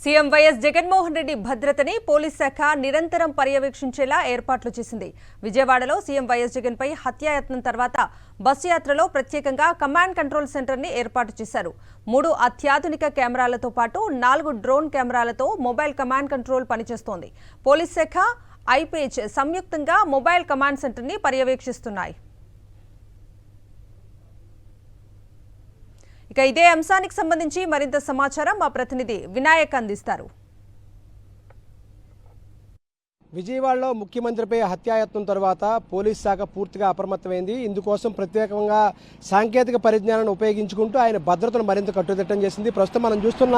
CM YS Jaganmohan Reddy భద్రతని police శాఖ నిరంతరం పర్యవేక్షించేలా ఏర్పాట్లు చేసింది. విజయవాడలో సీఎం వైఎస్ జగన్ పై హత్యాయత్నం తర్వాత బస్సు యాత్రలో ప్రత్యేకంగా కమాండ్ కంట్రోల్ సెంటర్ ని ఏర్పాటు చేశారు. 3 అత్యాధునిక కెమెరాలతో పాటు 4 డ్రోన్ కెమెరాలతో మొబైల్ కమాండ్ కంట్రోల్ పనిచేస్తోంది. పోలీస్ శాఖ, ఐపేజ్ సంయుక్తంగా మొబైల్ కమాండ్ సెంటర్ ని పర్యవేక్షిస్తున్నాయి. ఇక ఇదే అంశానికి సంబంధించి మరింత సమాచారం మా ప్రతినిధి వినాయక్ అందిస్తారు. విజయవాడలో ముఖ్యమంత్రిపై హత్యాయత్నం తర్వాత పోలీస్ శాఖ పూర్తిగా అప్రమత్తమైంది. ఇందుకోసం ప్రత్యేకంగా సాంకేతిక పరిజ్ఞానాన్ని ఉపయోగించుకుంటూ ఆయన భద్రతను మరింత కట్టుదిట్టం చేసింది. ప్రస్తుతం మనం చూస్తున్న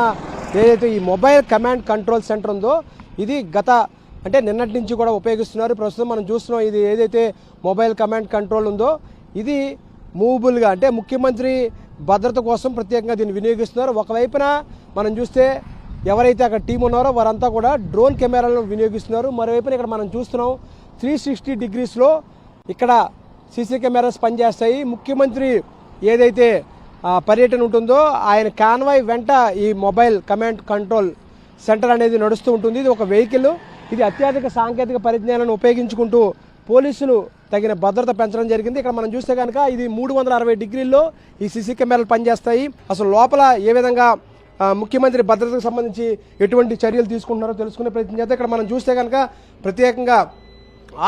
ఏదైతే ఈ మొబైల్ కమాండ్ కంట్రోల్ సెంటర్ ఉందో ఇది నిన్నటి నుంచి కూడా ఉపయోగిస్తున్నారు. ప్రస్తుతం మనం చూస్తున్నాం ఇది ఏదైతే మొబైల్ కమాండ్ కంట్రోల్ ఉందో ఇది మూవబుల్గా అంటే ముఖ్యమంత్రి భద్రత కోసం ప్రత్యేకంగా దీన్ని వినియోగిస్తున్నారు. ఒకవైపున మనం చూస్తే ఎవరైతే అక్కడ టీం ఉన్నారో వారంతా కూడా డ్రోన్ కెమెరాలను వినియోగిస్తున్నారు. మరోవైపున ఇక్కడ మనం చూస్తున్నాం 360 డిగ్రీస్లో ఇక్కడ సీసీ కెమెరాస్ పనిచేస్తాయి. ముఖ్యమంత్రి ఏదైతే పర్యటన ఉంటుందో ఆయన కాన్వాయ్ వెంట ఈ మొబైల్ కమాండ్ కంట్రోల్ సెంటర్ అనేది నడుస్తూ ఉంటుంది. ఇది ఒక వెహికల్. ఇది అత్యాధునిక సాంకేతిక పరిజ్ఞానాన్ని ఉపయోగించుకుంటూ పోలీసులు తగిన భద్రత పెంచడం జరిగింది. ఇక్కడ మనం చూస్తే కనుక ఇది 360 డిగ్రీల్లో ఈ సీసీ కెమెరాలు పనిచేస్తాయి. అసలు లోపల ఏ విధంగా ముఖ్యమంత్రి భద్రతకు సంబంధించి ఎటువంటి చర్యలు తీసుకుంటున్నారో తెలుసుకునే ప్రయత్నం చేస్తే ఇక్కడ మనం చూస్తే కనుక ప్రత్యేకంగా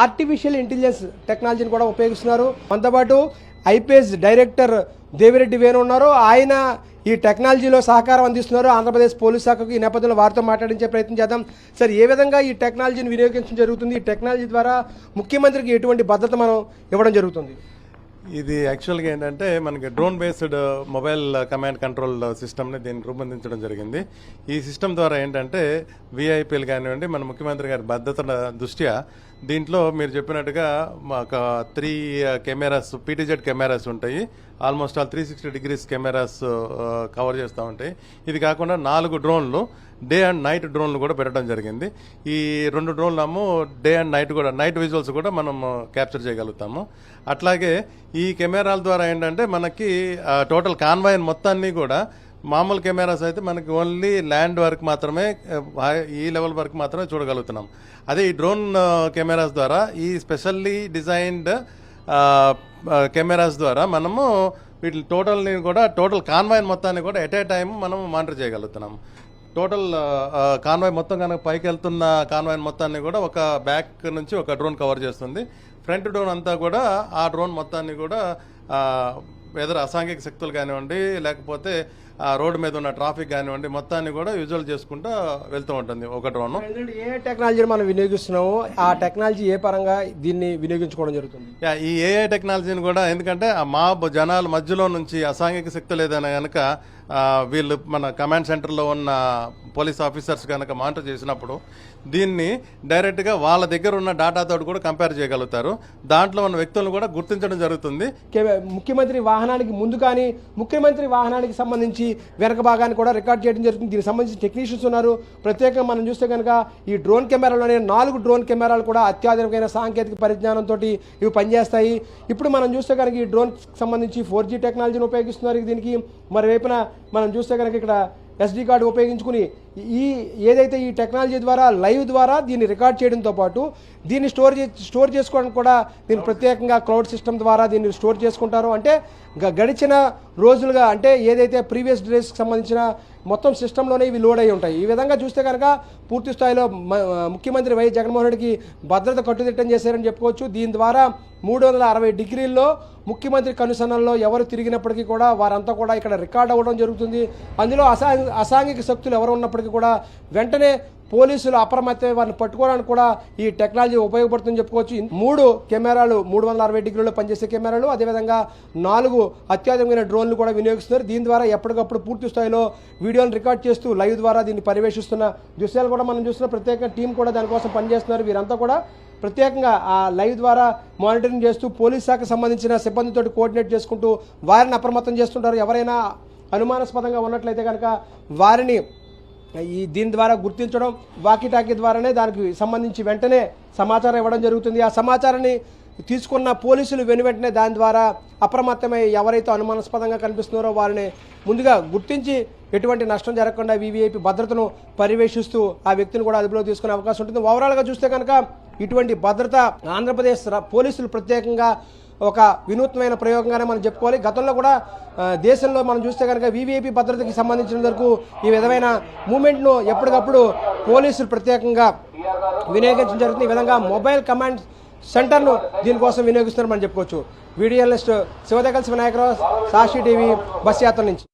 ఆర్టిఫిషియల్ ఇంటెలిజెన్స్ టెక్నాలజీని కూడా ఉపయోగిస్తున్నారు. మనతో పాటు ఐపేజ్ డైరెక్టర్ దేవిరెడ్డి వేణు ఉన్నారు. ఆయన ఈ టెక్నాలజీలో సహకారం అందిస్తున్నారు ఆంధ్రప్రదేశ్ పోలీస్ శాఖకు. ఈ నేపథ్యంలో వారితో మాట్లాడించే ప్రయత్నం చేద్దాం. సార్, ఏ విధంగా ఈ టెక్నాలజీని వినియోగించడం జరుగుతుంది? ఈ టెక్నాలజీ ద్వారా ముఖ్యమంత్రికి ఎటువంటి భద్రత మనం ఇవ్వడం జరుగుతుంది? ఇది యాక్చువల్గా ఏంటంటే మనకి drone based mobile command control సిస్టమ్ని దీన్ని రూపొందించడం జరిగింది. ఈ సిస్టమ్ ద్వారా ఏంటంటే విఐపీలు కానివ్వండి, మన ముఖ్యమంత్రి గారి భద్రత దృష్ట్యా దీంట్లో మీరు చెప్పినట్టుగా ఒక 3 కెమెరాస్ పీటీజెడ్ కెమెరాస్ ఉంటాయి. Almost all 360 degrees cameras cover చేస్తూ ఉంటాయి. ఇది కాకుండా 4 డ్రోన్లు, డే అండ్ నైట్ డ్రోన్లు కూడా పెట్టడం జరిగింది. ఈ 2 డ్రోన్లు డే అండ్ నైట్ కూడా నైట్ విజువల్స్ కూడా మనం క్యాప్చర్ చేయగలుగుతాము. అట్లాగే ఈ కెమెరాల ద్వారా ఏంటంటే మనకి టోటల్ కాన్వాయ్ మొత్తాన్ని కూడా మామూలు కెమెరాస్ అయితే మనకి ఓన్లీ ల్యాండ్ వరకు మాత్రమే, ఈ లెవెల్ వరకు మాత్రమే చూడగలుగుతున్నాం. అదే ఈ డ్రోన్ కెమెరాస్ ద్వారా, ఈ స్పెషల్లీ డిజైన్డ్ కెమెరాస్ ద్వారా మనము వీటి టోటల్ కాన్వాయ్ మొత్తాన్ని కూడా ఎట్ ఏ టైం మనం మానిటర్ చేయగలుగుతున్నాం. టోటల్ కాన్వాయ్ మొత్తం కనుక పైకి వెళ్తున్న కాన్వాయ్ మొత్తాన్ని కూడా ఒక బ్యాక్ నుంచి ఒక డ్రోన్ కవర్ చేస్తుంది. ఫ్రంట్ డ్రోన్ అంతా కూడా ఆ డ్రోన్ మొత్తాన్ని కూడా ఎదురు అసాంఘిక శక్తులు కానివ్వండి, లేకపోతే రోడ్డు మీద ఉన్న ట్రాఫిక్ కానివ్వండి, మొత్తాన్ని కూడా విజువల్ చేసుకుంటూ వెళ్తూ ఉంటుంది ఒక డ్రోన్. ఏ టెక్నాలజీని మనం వినియోగిస్తున్నామో ఆ టెక్నాలజీ ఏ పరంగా దీన్ని వినియోగించుకోవడం జరుగుతుంది? ఈ ఏఐ టెక్నాలజీని కూడా ఎందుకంటే మా జనాల మధ్యలో నుంచి అసాంఘిక శక్తులు ఏదైనా కనుక వీళ్ళు మన కమాండ్ సెంటర్లో ఉన్న పోలీస్ ఆఫీసర్స్ కనుక మానిటర్ చేసినప్పుడు దీన్ని డైరెక్ట్గా వాళ్ళ దగ్గర ఉన్న డేటాతో కూడా కంపేర్ చేయగలుగుతారు. దాంట్లో ఉన్న వ్యక్తులను కూడా గుర్తించడం జరుగుతుంది. ముఖ్యమంత్రి వాహనానికి ముందు కానీ ముఖ్యమంత్రి వాహనానికి సంబంధించి వెనక భాగాన్ని కూడా రికార్డ్ చేయడం జరుగుతుంది. దీనికి సంబంధించి టెక్నీషియన్స్ ఉన్నారు. ప్రత్యేకంగా మనం చూస్తే కనుక ఈ డ్రోన్ కెమెరాలోనే 4 డ్రోన్ కెమెరాలు కూడా అత్యాధునికమైన సాంకేతిక పరిజ్ఞానంతో ఇవి పనిచేస్తాయి. ఇప్పుడు మనం చూస్తే కనుక ఈ డ్రోన్ సంబంధించి 4G టెక్నాలజీని ఉపయోగిస్తున్నారు దీనికి. మరోవైపున మనం చూస్తే కనుక ఇక్కడ SD కార్డు ఉపయోగించుకుని ఏదైతే ఈ టెక్నాలజీ ద్వారా లైవ్ ద్వారా దీన్ని రికార్డ్ చేయడంతో పాటు దీన్ని స్టోర్ చేసుకోవడానికి కూడా దీన్ని ప్రత్యేకంగా క్లౌడ్ సిస్టమ్ ద్వారా దీన్ని స్టోర్ చేసుకుంటారు. అంటే గడిచిన రోజులుగా అంటే ఏదైతే ప్రీవియస్ డేస్కి సంబంధించిన మొత్తం సిస్టంలోనే ఇవి లోడ్ అయి ఉంటాయి. ఈ విధంగా చూస్తే కనుక పూర్తి స్థాయిలో ముఖ్యమంత్రి వైఎస్ జగన్మోహన్ రెడ్డికి భద్రత కట్టుదిట్టం చేశారని చెప్పుకోవచ్చు. దీని ద్వారా 360 డిగ్రీల్లో ముఖ్యమంత్రి కనుసన్నల్లో ఎవరు తిరిగినప్పటికీ కూడా వారంతా కూడా ఇక్కడ రికార్డ్ అవ్వడం జరుగుతుంది. అందులో అసాంఘిక శక్తులు ఎవరు ఉన్నప్పటికీ కూడా వెంటనే పోలీసులు అప్రమత్తమై వారిని పట్టుకోవడానికి కూడా ఈ టెక్నాలజీ ఉపయోగపడుతుందని చెప్పుకోవచ్చు. 3 కెమెరాలు 360 డిగ్రీలో పనిచేసే కెమెరాలు, అదేవిధంగా 4 అత్యాధునికమైన డ్రోన్లు కూడా వినియోగిస్తున్నారు. దీని ద్వారా ఎప్పటికప్పుడు పూర్తి స్థాయిలో వీడియోని రికార్డ్ చేస్తూ లైవ్ ద్వారా దీన్ని పర్యవేక్షిస్తున్న దృశ్యాలు కూడా మనం చూస్తున్న ప్రత్యేక టీం కూడా దానికోసం పనిచేస్తున్నారు. వీరంతా కూడా ప్రత్యేకంగా ఆ లైవ్ ద్వారా మానిటరింగ్ చేస్తూ పోలీస్ శాఖకు సంబంధించిన సిబ్బందితో కోఆర్డినేట్ చేసుకుంటూ వారిని అప్రమత్తం చేస్తుంటారు. ఎవరైనా అనుమానాస్పదంగా ఉన్నట్లయితే కనుక వారిని దీని ద్వారా గుర్తించడం, వాకీ టాకీ ద్వారానే దానికి సంబంధించి వెంటనే సమాచారం ఇవ్వడం జరుగుతుంది. ఆ సమాచారాన్ని తీసుకున్న పోలీసులు వెనువెంటనే దాని ద్వారా అప్రమత్తమై ఎవరైతే అనుమానాస్పదంగా కనిపిస్తున్నారో వారిని ముందుగా గుర్తించి ఎటువంటి నష్టం జరగకుండా వీవీఐపీ భద్రతను పర్యవేక్షిస్తూ ఆ వ్యక్తిని కూడా అదుపులో తీసుకునే అవకాశం ఉంటుంది. ఓవరాల్గా చూస్తే కనుక ఇటువంటి భద్రత ఆంధ్రప్రదేశ్ పోలీసులు ప్రత్యేకంగా ఒక వినూత్నమైన ప్రయోగంగానే మనం చెప్పుకోవాలి. గతంలో కూడా దేశంలో మనం చూస్తే కనుక వీవీఐపీ భద్రతకి సంబంధించిన వరకు ఈ విధమైన మూమెంట్ను ఎప్పటికప్పుడు పోలీసులు ప్రత్యేకంగా వినియోగించడం జరుగుతుంది. ఈ విధంగా మొబైల్ కమాండ్ సెంటర్ను దీనికోసం వినియోగిస్తున్నారు మనం చెప్పుకోవచ్చు. వీడియో జర్నలిస్ట్ శివదగల్ శివనాయకరావు, సాక్షి టీవీ, బస్ యాత్ర నుంచి.